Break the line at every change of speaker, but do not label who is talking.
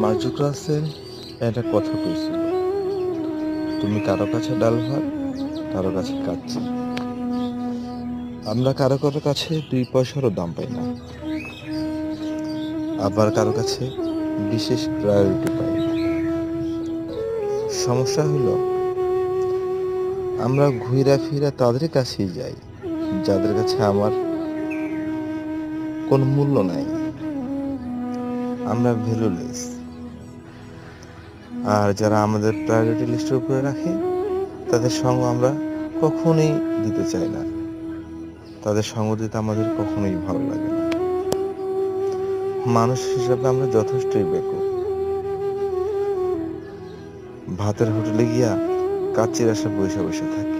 মার্জুক্রাসের একটা কথা কইছিল, তুমি কারো কাছে ডাল ভাত, কারো কাছে কাচ্চি। আমরা কারো কারো কাছে 2 পয়সারও দাম পাই না, আবার কারো কাছে বিশেষ প্রায়োরিটি পাই। সমস্যা হলো আমরা ঘুরা ফিরা তাদের কাছেই যাই যাদের কাছে আমার কোনো মূল্য নাই। আমরা ভ্যালুলেস। আর যারা আমাদের প্রায়োরিটি লিস্টের উপরে রাখে তাদের সঙ্গ আমরা কখনোই দিতে চাই না, তাদের সঙ্গ দিতে আমাদের কখনোই ভালো লাগে না। মানুষ হিসাবে আমরা যথেষ্টই বেকুব। ভাতের হোটেলে গিয়া কাচ্চির আশা বসে বসে থাকি।